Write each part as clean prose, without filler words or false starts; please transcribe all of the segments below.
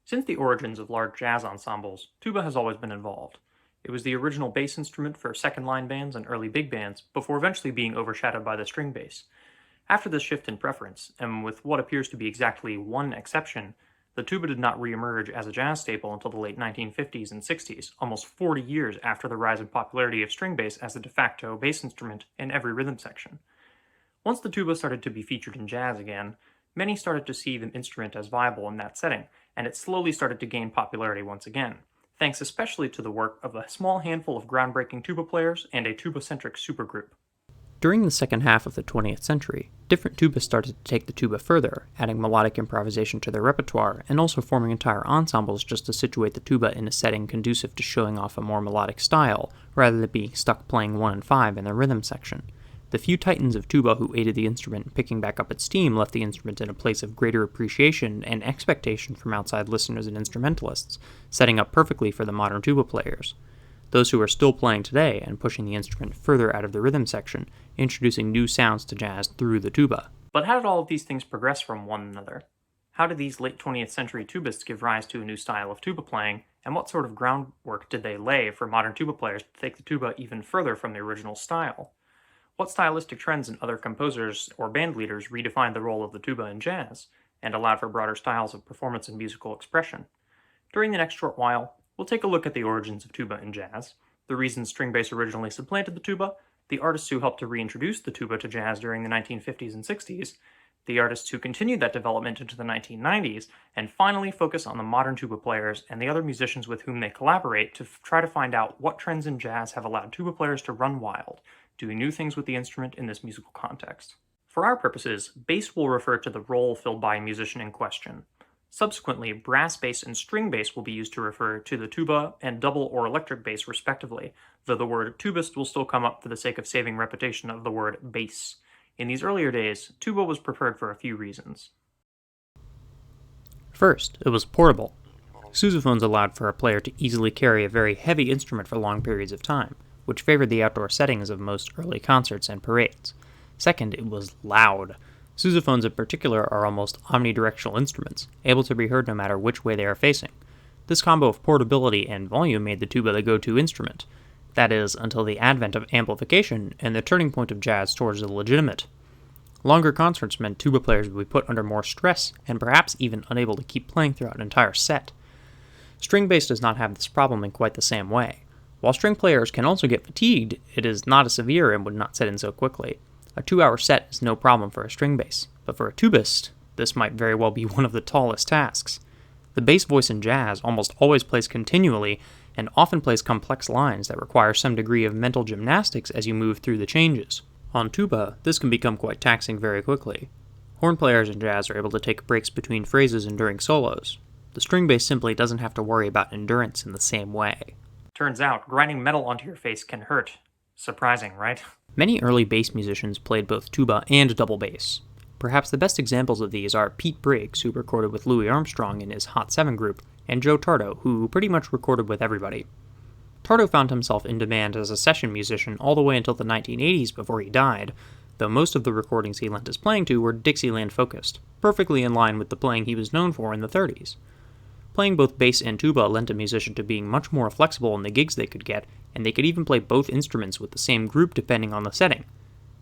Since the origins of large jazz ensembles, tuba has always been involved. It was the original bass instrument for second-line bands and early big bands, before eventually being overshadowed by the string bass. After this shift in preference, and with what appears to be exactly one exception, the tuba did not re-emerge as a jazz staple until the late 1950s and 60s, almost 40 years after the rise in popularity of string bass as the de facto bass instrument in every rhythm section. Once the tuba started to be featured in jazz again, many started to see the instrument as viable in that setting, and it slowly started to gain popularity once again, thanks especially to the work of a small handful of groundbreaking tuba players and a tuba-centric supergroup. During the second half of the 20th century, different tubas started to take the tuba further, adding melodic improvisation to their repertoire, and also forming entire ensembles just to situate the tuba in a setting conducive to showing off a more melodic style, rather than being stuck playing 1 and 5 in the rhythm section. The few titans of tuba who aided the instrument in picking back up its steam left the instrument in a place of greater appreciation and expectation from outside listeners and instrumentalists, setting up perfectly for the modern tuba players. Those who are still playing today and pushing the instrument further out of the rhythm section, introducing new sounds to jazz through the tuba. But how did all of these things progress from one another? How did these late 20th century tubists give rise to a new style of tuba playing, and what sort of groundwork did they lay for modern tuba players to take the tuba even further from the original style? What stylistic trends and other composers or band leaders redefined the role of the tuba in jazz, and allowed for broader styles of performance and musical expression? During the next short while, we'll take a look at the origins of tuba in jazz, the reasons string bass originally supplanted the tuba, the artists who helped to reintroduce the tuba to jazz during the 1950s and 60s, the artists who continued that development into the 1990s, and finally focus on the modern tuba players and the other musicians with whom they collaborate to try to find out what trends in jazz have allowed tuba players to run wild, doing new things with the instrument in this musical context. For our purposes, bass will refer to the role filled by a musician in question. Subsequently, brass bass and string bass will be used to refer to the tuba and double or electric bass respectively, though the word tubist will still come up for the sake of saving repetition of the word bass. In these earlier days, tuba was preferred for a few reasons. First, it was portable. Sousaphones allowed for a player to easily carry a very heavy instrument for long periods of time, which favored the outdoor settings of most early concerts and parades. Second, it was loud. Sousaphones in particular are almost omnidirectional instruments, able to be heard no matter which way they are facing. This combo of portability and volume made the tuba the go-to instrument. That is, until the advent of amplification and the turning point of jazz towards the legitimate. Longer concerts meant tuba players would be put under more stress and perhaps even unable to keep playing throughout an entire set. String bass does not have this problem in quite the same way. While string players can also get fatigued, it is not as severe and would not set in so quickly. A 2-hour set is no problem for a string bass, but for a tubist, this might very well be one of the tallest tasks. The bass voice in jazz almost always plays continually, and often plays complex lines that require some degree of mental gymnastics as you move through the changes. On tuba, this can become quite taxing very quickly. Horn players in jazz are able to take breaks between phrases and during solos. The string bass simply doesn't have to worry about endurance in the same way. Turns out, grinding metal onto your face can hurt. Surprising, right? Many early bass musicians played both tuba and double bass. Perhaps the best examples of these are Pete Briggs, who recorded with Louis Armstrong in his Hot 7 group, and Joe Tardo, who pretty much recorded with everybody. Tardo found himself in demand as a session musician all the way until the 1980s before he died, though most of the recordings he lent his playing to were Dixieland focused, perfectly in line with the playing he was known for in the 30s. Playing both bass and tuba lent a musician to being much more flexible in the gigs they could get, and they could even play both instruments with the same group depending on the setting.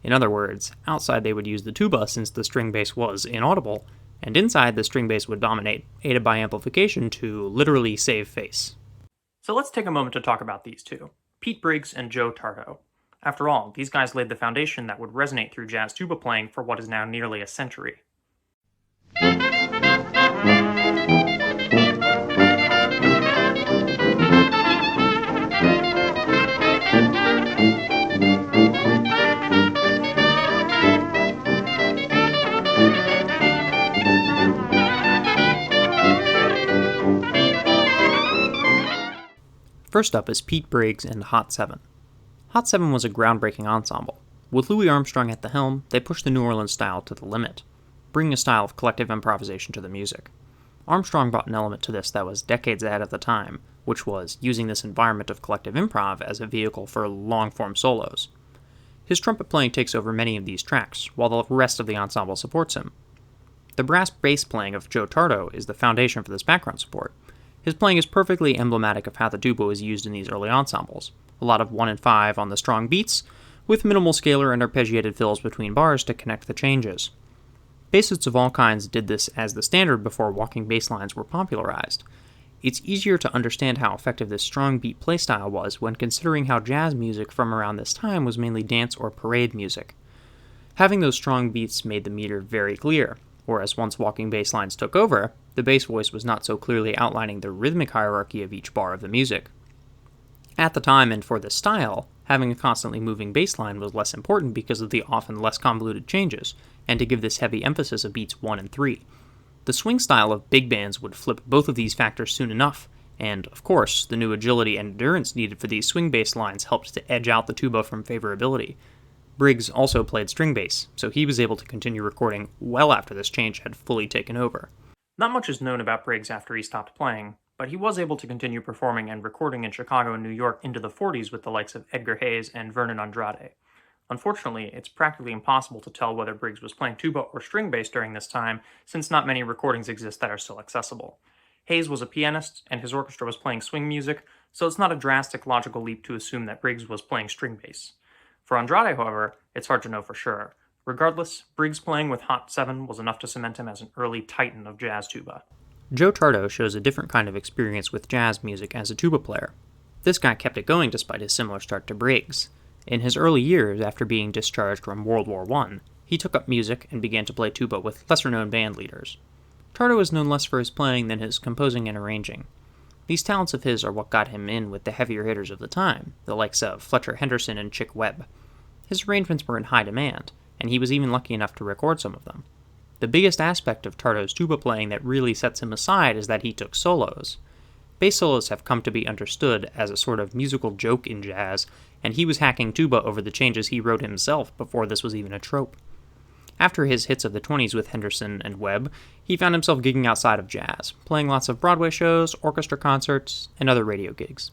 In other words, outside they would use the tuba since the string bass was inaudible, and inside the string bass would dominate, aided by amplification to literally save face. So let's take a moment to talk about these two, Pete Briggs and Joe Tardo. After all, these guys laid the foundation that would resonate through jazz tuba playing for what is now nearly a century. First up is Pete Briggs and Hot 7. Hot 7 was a groundbreaking ensemble. With Louis Armstrong at the helm, they pushed the New Orleans style to the limit, bringing a style of collective improvisation to the music. Armstrong brought an element to this that was decades ahead of the time, which was using this environment of collective improv as a vehicle for long-form solos. His trumpet playing takes over many of these tracks, while the rest of the ensemble supports him. The brass bass playing of Joe Tardo is the foundation for this background support. His playing is perfectly emblematic of how the tuba was used in these early ensembles. A lot of 1 and 5 on the strong beats, with minimal scalar and arpeggiated fills between bars to connect the changes. Bassists of all kinds did this as the standard before walking bass lines were popularized. It's easier to understand how effective this strong beat playstyle was when considering how jazz music from around this time was mainly dance or parade music. Having those strong beats made the meter very clear, whereas once walking bass lines took over, the bass voice was not so clearly outlining the rhythmic hierarchy of each bar of the music. At the time and for this style, having a constantly moving bass line was less important because of the often less convoluted changes, and to give this heavy emphasis of beats 1 and 3. The swing style of big bands would flip both of these factors soon enough, and, of course, the new agility and endurance needed for these swing bass lines helped to edge out the tuba from favorability. Briggs also played string bass, so he was able to continue recording well after this change had fully taken over. Not much is known about Briggs after he stopped playing, but he was able to continue performing and recording in Chicago and New York into the 40s with the likes of Edgar Hayes and Vernon Andrade. Unfortunately, it's practically impossible to tell whether Briggs was playing tuba or string bass during this time, since not many recordings exist that are still accessible. Hayes was a pianist, and his orchestra was playing swing music, so it's not a drastic logical leap to assume that Briggs was playing string bass. For Andrade, however, it's hard to know for sure. Regardless, Briggs playing with Hot 7 was enough to cement him as an early titan of jazz tuba. Joe Tardo shows a different kind of experience with jazz music as a tuba player. This guy kept it going despite his similar start to Briggs. In his early years, after being discharged from World War I, he took up music and began to play tuba with lesser-known band leaders. Tardo is known less for his playing than his composing and arranging. These talents of his are what got him in with the heavier hitters of the time, the likes of Fletcher Henderson and Chick Webb. His arrangements were in high demand, and he was even lucky enough to record some of them. The biggest aspect of Tardo's tuba playing that really sets him aside is that he took solos. Bass solos have come to be understood as a sort of musical joke in jazz, and he was hacking tuba over the changes he wrote himself before this was even a trope. After his hits of the 20s with Henderson and Webb, he found himself gigging outside of jazz, playing lots of Broadway shows, orchestra concerts, and other radio gigs.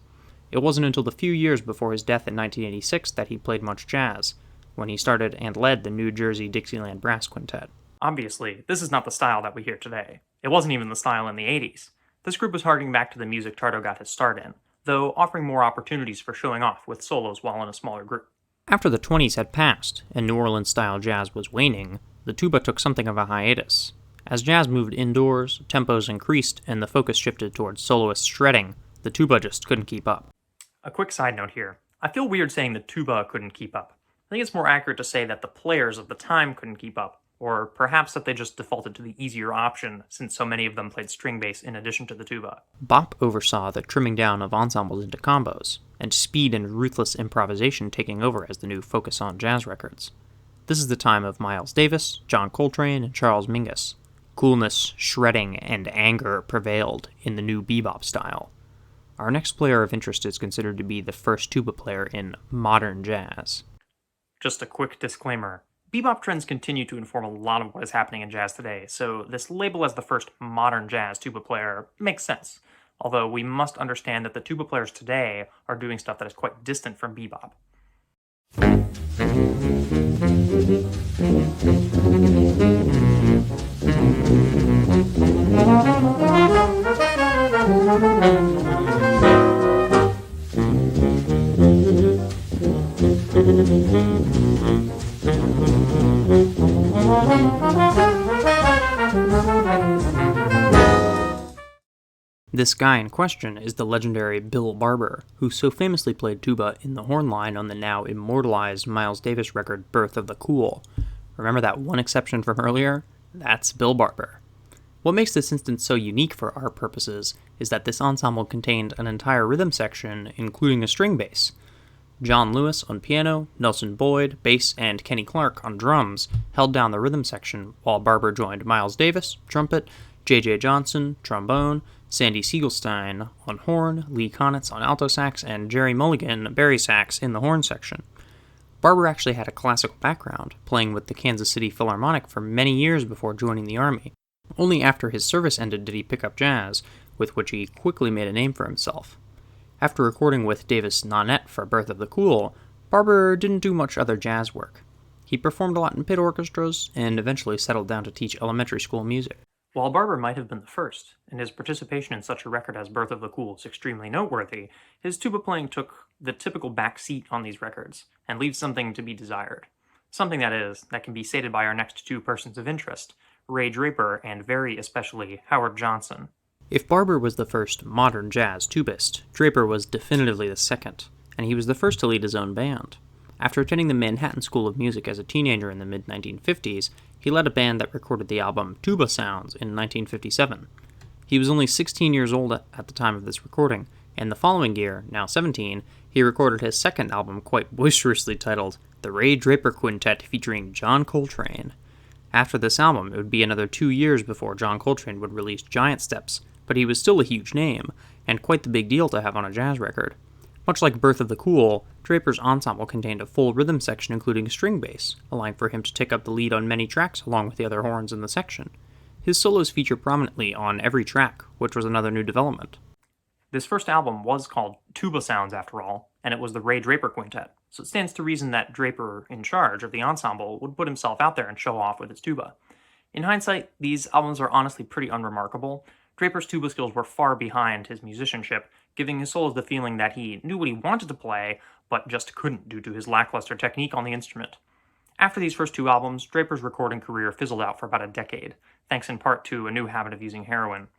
It wasn't until the few years before his death in 1986 that he played much jazz, when he started and led the New Jersey Dixieland Brass Quintet. Obviously, this is not the style that we hear today. It wasn't even the style in the 80s. This group was harking back to the music Tardo got his start in, though offering more opportunities for showing off with solos while in a smaller group. After the 20s had passed, and New Orleans-style jazz was waning, the tuba took something of a hiatus. As jazz moved indoors, tempos increased, and the focus shifted towards soloist shredding, the tuba just couldn't keep up. A quick side note here. I feel weird saying the tuba couldn't keep up. I think it's more accurate to say that the players of the time couldn't keep up, or perhaps that they just defaulted to the easier option since so many of them played string bass in addition to the tuba. Bop oversaw the trimming down of ensembles into combos, and speed and ruthless improvisation taking over as the new focus on jazz records. This is the time of Miles Davis, John Coltrane, and Charles Mingus. Coolness, shredding, and anger prevailed in the new bebop style. Our next player of interest is considered to be the first tuba player in modern jazz. Just a quick disclaimer. Bebop trends continue to inform a lot of what is happening in jazz today, so this label as the first modern jazz tuba player makes sense, although we must understand that the tuba players today are doing stuff that is quite distant from bebop. This guy in question is the legendary Bill Barber, who so famously played tuba in the horn line on the now immortalized Miles Davis record Birth of the Cool. Remember that one exception from earlier? That's Bill Barber. What makes this instance so unique for our purposes is that this ensemble contained an entire rhythm section, including a string bass. John Lewis on piano, Nelson Boyd, bass, and Kenny Clark on drums held down the rhythm section, while Barber joined Miles Davis, trumpet, J.J. Johnson, trombone, Sandy Siegelstein on horn, Lee Konitz on alto sax, and Jerry Mulligan, bari sax, in the horn section. Barber actually had a classical background, playing with the Kansas City Philharmonic for many years before joining the Army. Only after his service ended did he pick up jazz, with which he quickly made a name for himself. After recording with Davis Nanette for Birth of the Cool, Barber didn't do much other jazz work. He performed a lot in pit orchestras and eventually settled down to teach elementary school music. While Barber might have been the first, and his participation in such a record as Birth of the Cool is extremely noteworthy, his tuba playing took the typical back seat on these records, and leaves something to be desired. Something that can be stated by our next two persons of interest, Ray Draper and very especially Howard Johnson. If Barber was the first modern jazz tubist, Draper was definitively the second, and he was the first to lead his own band. After attending the Manhattan School of Music as a teenager in the mid-1950s, he led a band that recorded the album Tuba Sounds in 1957. He was only 16 years old at the time of this recording, and the following year, now 17, he recorded his second album quite boisterously titled The Ray Draper Quintet featuring John Coltrane. After this album, it would be another 2 years before John Coltrane would release Giant Steps, but he was still a huge name, and quite the big deal to have on a jazz record. Much like Birth of the Cool, Draper's ensemble contained a full rhythm section including string bass, allowing for him to take up the lead on many tracks along with the other horns in the section. His solos feature prominently on every track, which was another new development. This first album was called Tuba Sounds after all, and it was the Ray Draper Quintet, so it stands to reason that Draper, in charge of the ensemble, would put himself out there and show off with his tuba. In hindsight, these albums are honestly pretty unremarkable. Draper's tuba skills were far behind his musicianship, giving his solos the feeling that he knew what he wanted to play, but just couldn't due to his lackluster technique on the instrument. After these first two albums, Draper's recording career fizzled out for about a decade, thanks in part to a new habit of using heroin.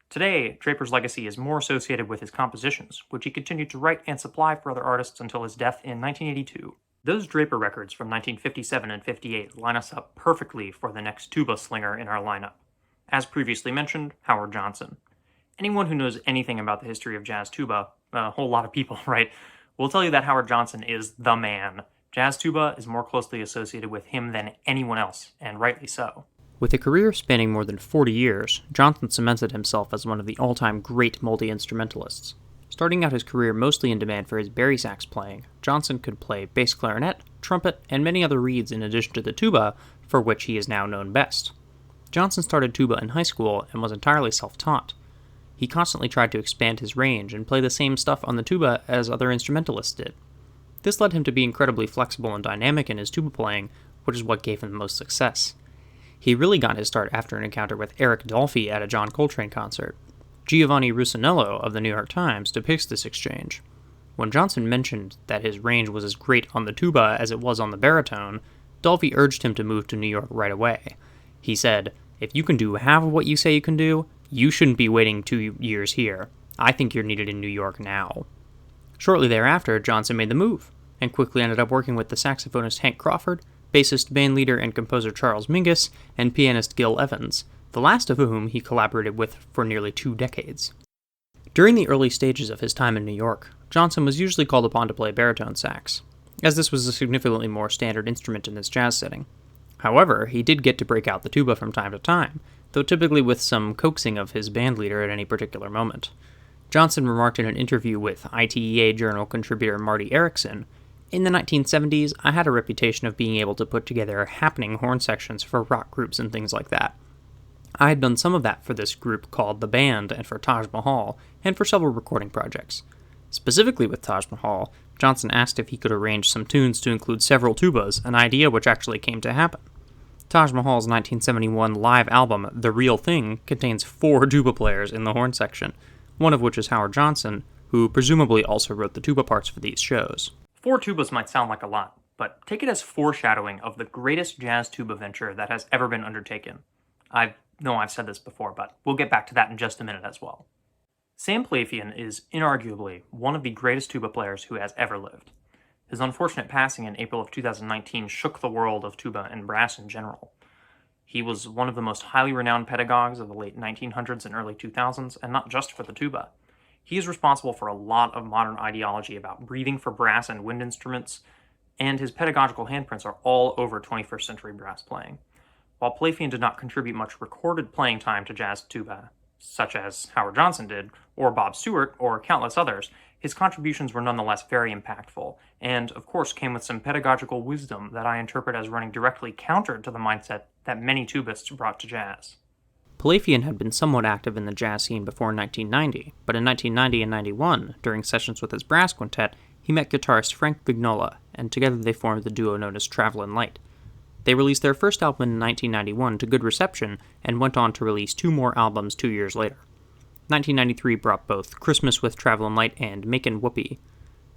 Today, Draper's legacy is more associated with his compositions, which he continued to write and supply for other artists until his death in 1982. Those Draper records from 1957 and 58 line us up perfectly for the next tuba slinger in our lineup. As previously mentioned, Howard Johnson. Anyone who knows anything about the history of jazz tuba, a whole lot of people, right, will tell you that Howard Johnson is the man. Jazz tuba is more closely associated with him than anyone else, and rightly so. With a career spanning more than 40 years, Johnson cemented himself as one of the all-time great multi-instrumentalists. Starting out his career mostly in demand for his bari sax playing, Johnson could play bass clarinet, trumpet, and many other reeds in addition to the tuba, for which he is now known best. Johnson started tuba in high school and was entirely self-taught. He constantly tried to expand his range and play the same stuff on the tuba as other instrumentalists did. This led him to be incredibly flexible and dynamic in his tuba playing, which is what gave him the most success. He really got his start after an encounter with Eric Dolphy at a John Coltrane concert. Giovanni Russinello of the New York Times depicts this exchange. When Johnson mentioned that his range was as great on the tuba as it was on the baritone, Dolphy urged him to move to New York right away. He said, "If you can do half of what you say you can do, you shouldn't be waiting 2 years here. I think you're needed in New York now." Shortly thereafter, Johnson made the move, and quickly ended up working with the saxophonist Hank Crawford, bassist, bandleader, and composer Charles Mingus, and pianist Gil Evans, the last of whom he collaborated with for nearly 2 decades. During the early stages of his time in New York, Johnson was usually called upon to play baritone sax, as this was a significantly more standard instrument in this jazz setting. However, he did get to break out the tuba from time to time, though typically with some coaxing of his bandleader at any particular moment. Johnson remarked in an interview with ITEA Journal contributor Marty Erickson, "In the 1970s, I had a reputation of being able to put together happening horn sections for rock groups and things like that. I had done some of that for this group called The Band and for Taj Mahal, and for several recording projects. Specifically with Taj Mahal, Johnson asked if he could arrange some tunes to include several tubas, an idea which actually came to happen. Taj Mahal's 1971 live album, The Real Thing, contains 4 tuba players in the horn section, one of which is Howard Johnson, who presumably also wrote the tuba parts for these shows. 4 tubas might sound like a lot, but take it as foreshadowing of the greatest jazz tuba venture that has ever been undertaken. I know I've said this before, but we'll get back to that in just a minute as well. Sam Palafian is inarguably one of the greatest tuba players who has ever lived. His unfortunate passing in April of 2019 shook the world of tuba and brass in general. He was one of the most highly renowned pedagogues of the late 1900s and early 2000s, and not just for the tuba. He is responsible for a lot of modern ideology about breathing for brass and wind instruments, and his pedagogical handprints are all over 21st century brass playing. While Palafian did not contribute much recorded playing time to jazz tuba, such as Howard Johnson did, or Bob Stewart, or countless others, his contributions were nonetheless very impactful, and of course came with some pedagogical wisdom that I interpret as running directly counter to the mindset that many tubists brought to jazz. Palafian had been somewhat active in the jazz scene before 1990, but in 1990 and 91, during sessions with his brass quintet, he met guitarist Frank Vignola, and together they formed the duo known as Travelin' Light. They released their first album in 1991 to good reception and went on to release 2 more albums 2 years later. 1993 brought both Christmas with Travelin' Light and Makin' Whoopee.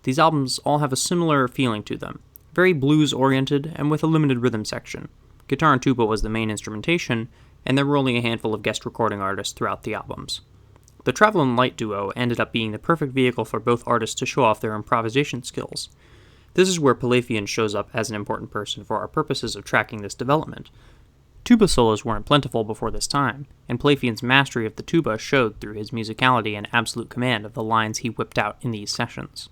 These albums all have a similar feeling to them, very blues-oriented and with a limited rhythm section. Guitar and tuba was the main instrumentation, and there were only a handful of guest recording artists throughout the albums. The Travelin' Light duo ended up being the perfect vehicle for both artists to show off their improvisation skills. This is where Palafian shows up as an important person for our purposes of tracking this development. Tuba solos weren't plentiful before this time, and Palafian's mastery of the tuba showed through his musicality and absolute command of the lines he whipped out in these sessions.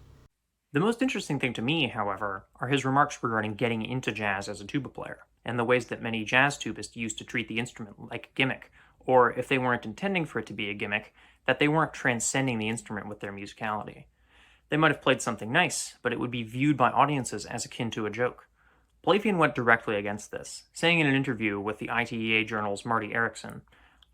The most interesting thing to me, however, are his remarks regarding getting into jazz as a tuba player, and the ways that many jazz tubists used to treat the instrument like a gimmick, or if they weren't intending for it to be a gimmick, that they weren't transcending the instrument with their musicality. They might have played something nice, but it would be viewed by audiences as akin to a joke. Palafian went directly against this, saying in an interview with the ITEA Journal's Marty Erickson,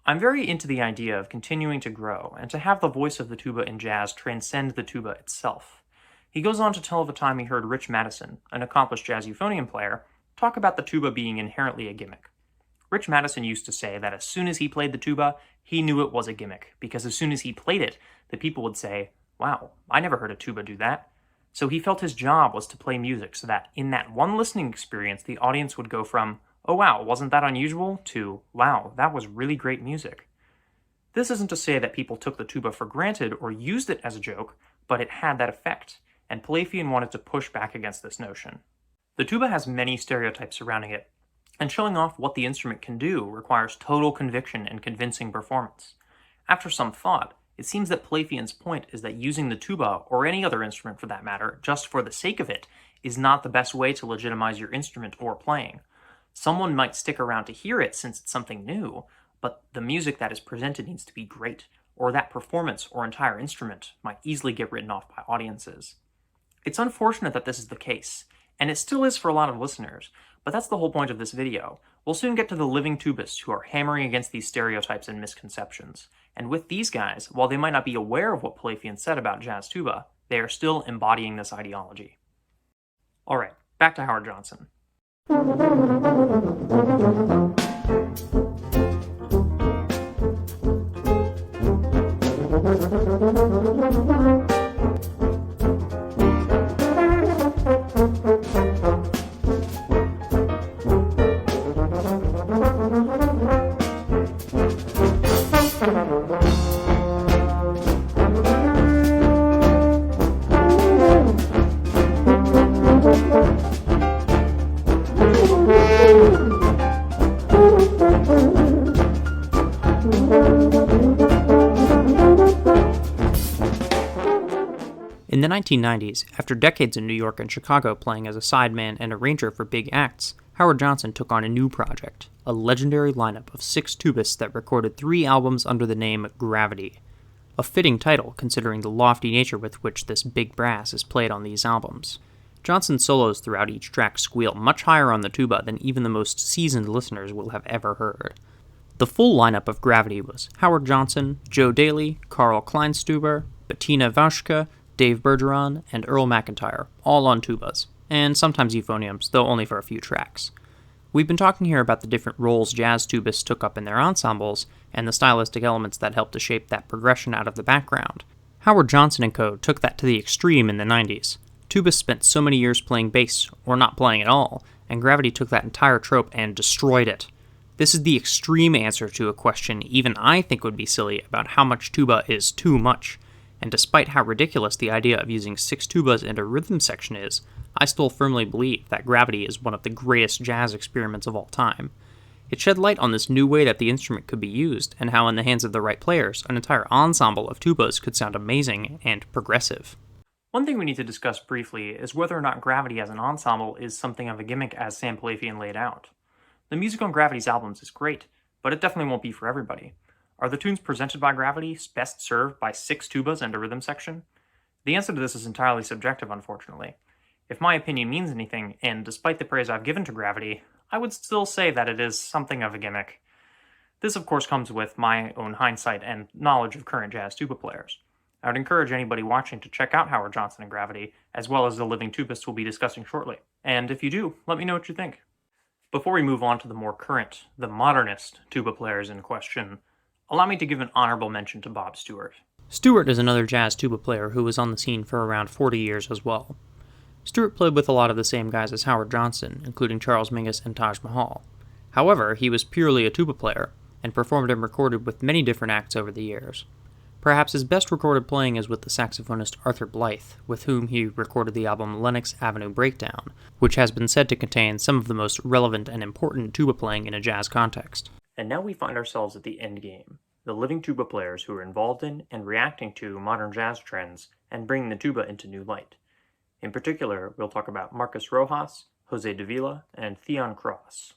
"I'm very into the idea of continuing to grow, and to have the voice of the tuba in jazz transcend the tuba itself." He goes on to tell of a time he heard Rich Madison, an accomplished jazz euphonium player, talk about the tuba being inherently a gimmick. Rich Madison used to say that as soon as he played the tuba, he knew it was a gimmick, because as soon as he played it, the people would say, "Wow, I never heard a tuba do that." So he felt his job was to play music so that in that one listening experience, the audience would go from, "Oh wow, wasn't that unusual?" to, "Wow, that was really great music." This isn't to say that people took the tuba for granted or used it as a joke, but it had that effect, and Palafian wanted to push back against this notion. The tuba has many stereotypes surrounding it, and showing off what the instrument can do requires total conviction and convincing performance. After some thought, it seems that Palafian's point is that using the tuba, or any other instrument for that matter, just for the sake of it, is not the best way to legitimize your instrument or playing. Someone might stick around to hear it since it's something new, but the music that is presented needs to be great, or that performance or entire instrument might easily get written off by audiences. It's unfortunate that this is the case, and it still is for a lot of listeners, but that's the whole point of this video. We'll soon get to the living tubists who are hammering against these stereotypes and misconceptions. And with these guys, while they might not be aware of what Palafian said about jazz tuba, they are still embodying this ideology. Alright, back to Howard Johnson. In the 1990s, after decades in New York and Chicago playing as a sideman and arranger for big acts, Howard Johnson took on a new project, a legendary lineup of 6 tubists that recorded 3 albums under the name Gravity. A fitting title considering the lofty nature with which this big brass is played on these albums. Johnson's solos throughout each track squeal much higher on the tuba than even the most seasoned listeners will have ever heard. The full lineup of Gravity was Howard Johnson, Joe Daly, Carl Kleinstuber, Bettina Vauschke, Dave Bergeron, and Earl McIntyre, all on tubas, and sometimes euphoniums, though only for a few tracks. We've been talking here about the different roles jazz tubists took up in their ensembles, and the stylistic elements that helped to shape that progression out of the background. Howard Johnson and co. took that to the extreme in the 90s. Tubists spent so many years playing bass, or not playing at all, and Gravity took that entire trope and destroyed it. This is the extreme answer to a question even I think would be silly about how much tuba is too much. And despite how ridiculous the idea of using 6 tubas and a rhythm section is, I still firmly believe that Gravity is one of the greatest jazz experiments of all time. It shed light on this new way that the instrument could be used, and how in the hands of the right players, an entire ensemble of tubas could sound amazing and progressive. One thing we need to discuss briefly is whether or not Gravity as an ensemble is something of a gimmick as Sam Palafian laid out. The music on Gravity's albums is great, but it definitely won't be for everybody. Are the tunes presented by Gravity best served by 6 tubas and a rhythm section? The answer to this is entirely subjective, unfortunately. If my opinion means anything, and despite the praise I've given to Gravity, I would still say that it is something of a gimmick. This, of course, comes with my own hindsight and knowledge of current jazz tuba players. I would encourage anybody watching to check out Howard Johnson and Gravity, as well as the living tubists we'll be discussing shortly. And if you do, let me know what you think. Before we move on to the more current, the modernist tuba players in question, allow me to give an honorable mention to Bob Stewart. Stewart is another jazz tuba player who was on the scene for around 40 years as well. Stewart played with a lot of the same guys as Howard Johnson, including Charles Mingus and Taj Mahal. However, he was purely a tuba player, and performed and recorded with many different acts over the years. Perhaps his best recorded playing is with the saxophonist Arthur Blythe, with whom he recorded the album Lenox Avenue Breakdown, which has been said to contain some of the most relevant and important tuba playing in a jazz context. And now we find ourselves at the end game, the living tuba players who are involved in and reacting to modern jazz trends and bringing the tuba into new light. In particular, we'll talk about Marcus Rojas, Jose Davila, and Theon Cross.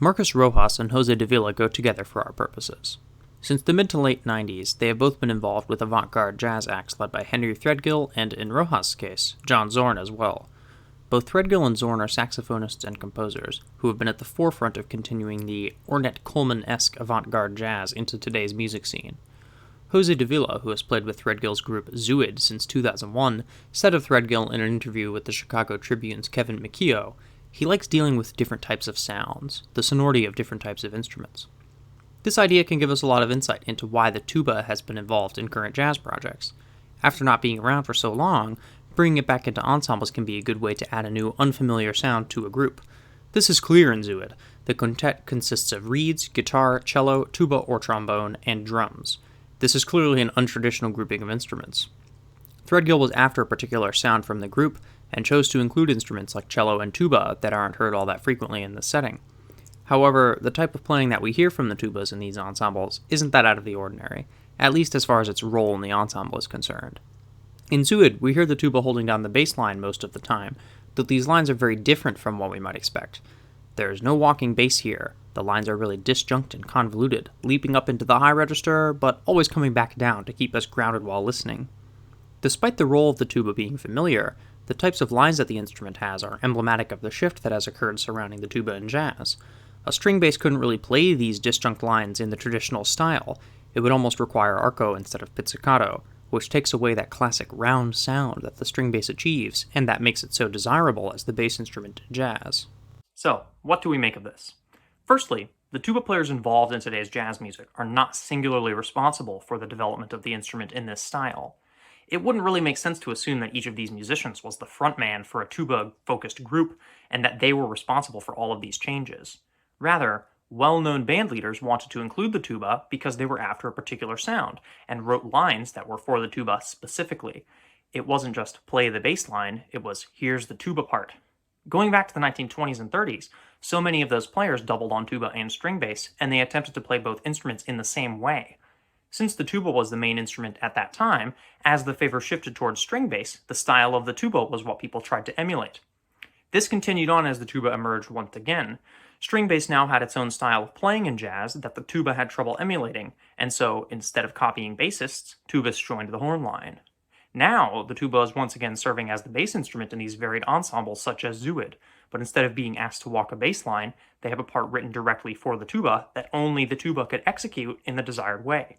Marcus Rojas and Jose Davila go together for our purposes. Since the mid to late 90s, they have both been involved with avant-garde jazz acts led by Henry Threadgill and, in Rojas' case, John Zorn as well. Both Threadgill and Zorn are saxophonists and composers who have been at the forefront of continuing the Ornette Coleman-esque avant-garde jazz into today's music scene. Jose Davila, who has played with Threadgill's group Zuid since 2001, said of Threadgill in an interview with the Chicago Tribune's Kevin McKeough, he likes dealing with different types of sounds, the sonority of different types of instruments. This idea can give us a lot of insight into why the tuba has been involved in current jazz projects. After not being around for so long, bringing it back into ensembles can be a good way to add a new, unfamiliar sound to a group. This is clear in Zuid. The quintet consists of reeds, guitar, cello, tuba or trombone, and drums. This is clearly an untraditional grouping of instruments. Threadgill was after a particular sound from the group, and chose to include instruments like cello and tuba that aren't heard all that frequently in this setting. However, the type of playing that we hear from the tubas in these ensembles isn't that out of the ordinary, at least as far as its role in the ensemble is concerned. In Zuid, we hear the tuba holding down the bass line most of the time, though these lines are very different from what we might expect. There is no walking bass here. The lines are really disjunct and convoluted, leaping up into the high register, but always coming back down to keep us grounded while listening. Despite the role of the tuba being familiar, the types of lines that the instrument has are emblematic of the shift that has occurred surrounding the tuba in jazz. A string bass couldn't really play these disjunct lines in the traditional style. It would almost require arco instead of pizzicato, which takes away that classic round sound that the string bass achieves, and that makes it so desirable as the bass instrument in jazz. So, what do we make of this? Firstly, the tuba players involved in today's jazz music are not singularly responsible for the development of the instrument in this style. It wouldn't really make sense to assume that each of these musicians was the frontman for a tuba-focused group and that they were responsible for all of these changes. Rather, well-known band leaders wanted to include the tuba because they were after a particular sound and wrote lines that were for the tuba specifically. It wasn't just play the bass line, it was here's the tuba part. Going back to the 1920s and 30s, so many of those players doubled on tuba and string bass, and they attempted to play both instruments in the same way. Since the tuba was the main instrument at that time, as the favor shifted towards string bass, the style of the tuba was what people tried to emulate. This continued on as the tuba emerged once again. String bass now had its own style of playing in jazz that the tuba had trouble emulating, and so, instead of copying bassists, tubists joined the horn line. Now, the tuba is once again serving as the bass instrument in these varied ensembles such as Zuid, but instead of being asked to walk a bass line, they have a part written directly for the tuba that only the tuba could execute in the desired way.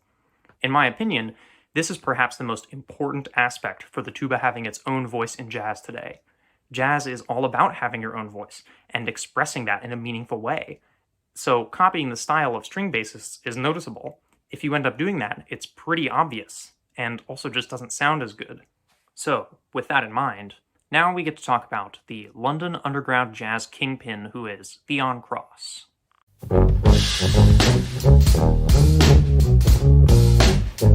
In my opinion, this is perhaps the most important aspect for the tuba having its own voice in jazz today. Jazz is all about having your own voice and expressing that in a meaningful way. So copying the style of string bassists is noticeable. If you end up doing that, it's pretty obvious, and also just doesn't sound as good. So, with that in mind, now we get to talk about the London underground jazz kingpin who is Theon Cross. A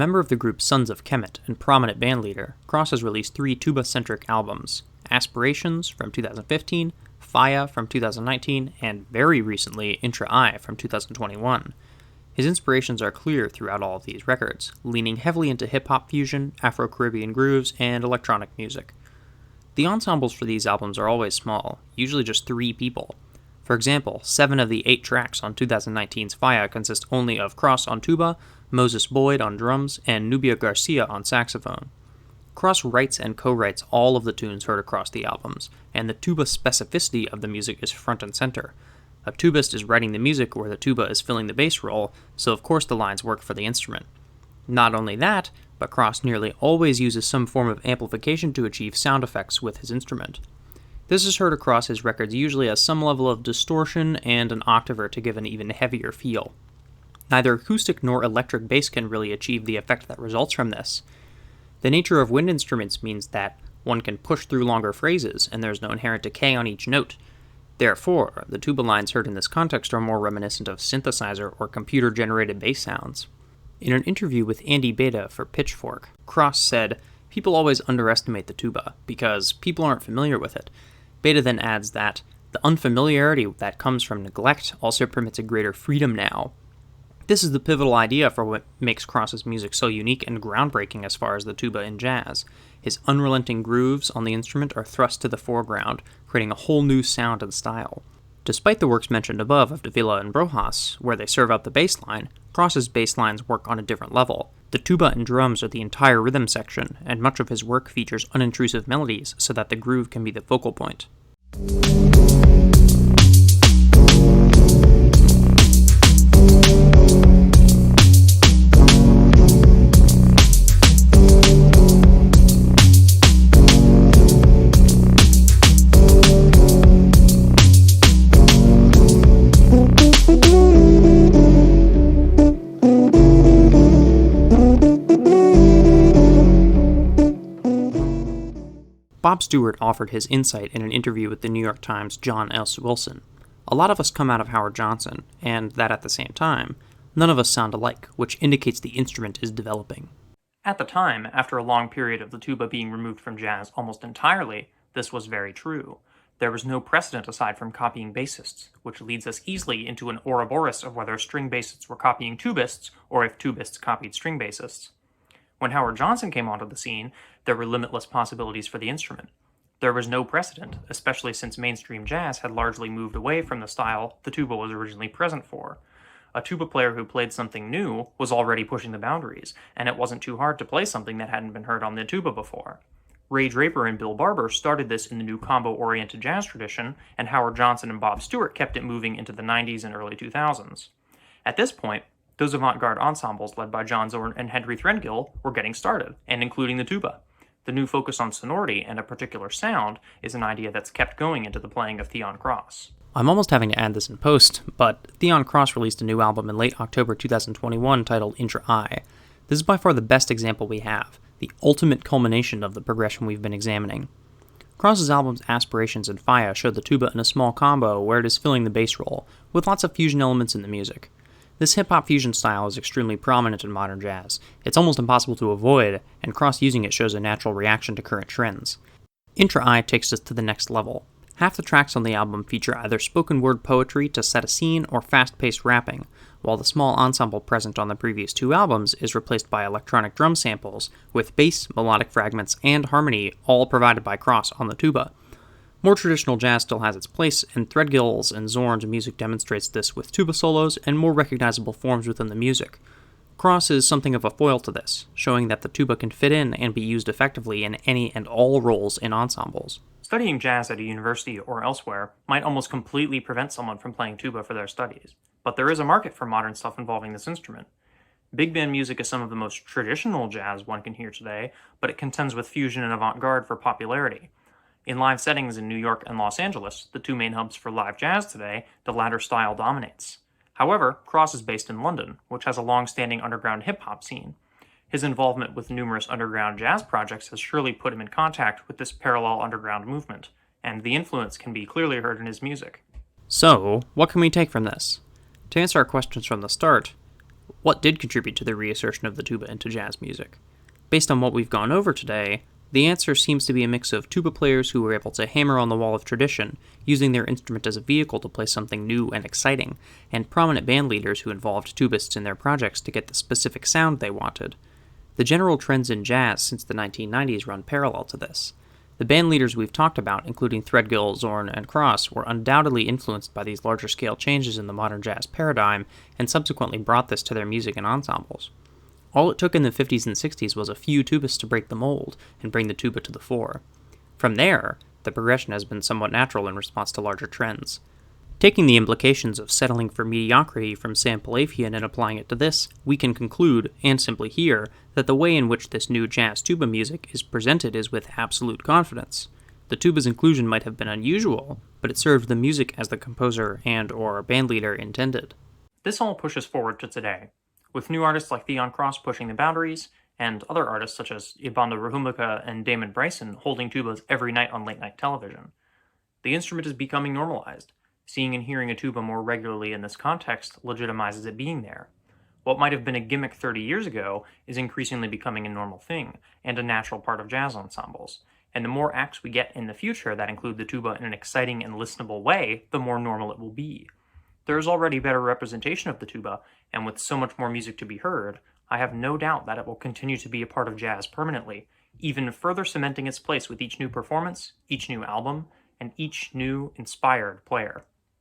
member of the group Sons of Kemet and prominent bandleader, Cross has released 3 tuba-centric albums: Aspirations from 2015, Faya from 2019, and very recently Intra I from 2021. His inspirations are clear throughout all of these records, leaning heavily into hip-hop fusion, Afro-Caribbean grooves, and electronic music. The ensembles for these albums are always small, usually just 3 people. For example, 7 of the 8 tracks on 2019's Faya consist only of Cross on tuba, Moses Boyd on drums, and Nubia Garcia on saxophone. Cross writes and co-writes all of the tunes heard across the albums, and the tuba specificity of the music is front and center. A tubist is writing the music where the tuba is filling the bass role, so of course the lines work for the instrument. Not only that, but Cross nearly always uses some form of amplification to achieve sound effects with his instrument. This is heard across his records usually as some level of distortion and an octaver to give an even heavier feel. Neither acoustic nor electric bass can really achieve the effect that results from this. The nature of wind instruments means that one can push through longer phrases, and there is no inherent decay on each note. Therefore, the tuba lines heard in this context are more reminiscent of synthesizer or computer-generated bass sounds. In an interview with Andy Beta for Pitchfork, Cross said, "People always underestimate the tuba, because people aren't familiar with it." Beta then adds that, "The unfamiliarity that comes from neglect also permits a greater freedom now." This is the pivotal idea for what makes Cross's music so unique and groundbreaking as far as the tuba in jazz. His unrelenting grooves on the instrument are thrust to the foreground, creating a whole new sound and style. Despite the works mentioned above of Davila and Brojas, where they serve out the bass line, Cross's bass lines work on a different level. The tuba and drums are the entire rhythm section, and much of his work features unintrusive melodies so that the groove can be the focal point. Bob Stewart offered his insight in an interview with the New York Times' John S. Wilson. "A lot of us come out of Howard Johnson, and that at the same time. None of us sound alike, which indicates the instrument is developing." At the time, after a long period of the tuba being removed from jazz almost entirely, this was very true. There was no precedent aside from copying bassists, which leads us easily into an Ouroboros of whether string bassists were copying tubists, or if tubists copied string bassists. When Howard Johnson came onto the scene, there were limitless possibilities for the instrument. There was no precedent, especially since mainstream jazz had largely moved away from the style the tuba was originally present for. A tuba player who played something new was already pushing the boundaries, and it wasn't too hard to play something that hadn't been heard on the tuba before. Ray Draper and Bill Barber started this in the new combo-oriented jazz tradition, and Howard Johnson and Bob Stewart kept it moving into the 90s and early 2000s. At this point, those avant-garde ensembles led by John Zorn and Henry Threadgill were getting started, and including the tuba. The new focus on sonority and a particular sound is an idea that's kept going into the playing of Theon Cross. I'm almost having to add this in post, but Theon Cross released a new album in late October 2021 titled Intra I. This is by far the best example we have, the ultimate culmination of the progression we've been examining. Cross's albums Aspirations and Faya show the tuba in a small combo where it is filling the bass role, with lots of fusion elements in the music. This hip-hop fusion style is extremely prominent in modern jazz. It's almost impossible to avoid, and Cross using it shows a natural reaction to current trends. Intra I takes us to the next level. Half the tracks on the album feature either spoken word poetry to set a scene or fast-paced rapping, while the small ensemble present on the previous 2 albums is replaced by electronic drum samples, with bass, melodic fragments, and harmony all provided by Cross on the tuba. More traditional jazz still has its place, and Threadgill's and Zorn's music demonstrates this with tuba solos and more recognizable forms within the music. Cross is something of a foil to this, showing that the tuba can fit in and be used effectively in any and all roles in ensembles. Studying jazz at a university or elsewhere might almost completely prevent someone from playing tuba for their studies, but there is a market for modern stuff involving this instrument. Big band music is some of the most traditional jazz one can hear today, but it contends with fusion and avant-garde for popularity. In live settings in New York and Los Angeles, the two main hubs for live jazz today, the latter style dominates. However, Cross is based in London, which has a long-standing underground hip-hop scene. His involvement with numerous underground jazz projects has surely put him in contact with this parallel underground movement, and the influence can be clearly heard in his music. So, what can we take from this? To answer our questions from the start, what did contribute to the reassertion of the tuba into jazz music? Based on what we've gone over today, the answer seems to be a mix of tuba players who were able to hammer on the wall of tradition, using their instrument as a vehicle to play something new and exciting, and prominent band leaders who involved tubists in their projects to get the specific sound they wanted. The general trends in jazz since the 1990s run parallel to this. The band leaders we've talked about, including Threadgill, Zorn, and Cross, were undoubtedly influenced by these larger-scale changes in the modern jazz paradigm, and subsequently brought this to their music and ensembles. All it took in the 50s and 60s was a few tubists to break the mold and bring the tuba to the fore. From there, the progression has been somewhat natural in response to larger trends. Taking the implications of settling for mediocrity from Sam Palafian and applying it to this, we can conclude, and simply hear, that the way in which this new jazz tuba music is presented is with absolute confidence. The tuba's inclusion might have been unusual, but it served the music as the composer and or bandleader intended. This all pushes forward to today, with new artists like Theon Cross pushing the boundaries, and other artists such as Ibanda Rahumika and Damon Bryson holding tubas every night on late-night television. The instrument is becoming normalized. Seeing and hearing a tuba more regularly in this context legitimizes it being there. What might have been a gimmick 30 years ago is increasingly becoming a normal thing, and a natural part of jazz ensembles. And the more acts we get in the future that include the tuba in an exciting and listenable way, the more normal it will be. There is already better representation of the tuba, and with so much more music to be heard, I have no doubt that it will continue to be a part of jazz permanently, even further cementing its place with each new performance, each new album, and each new inspired player.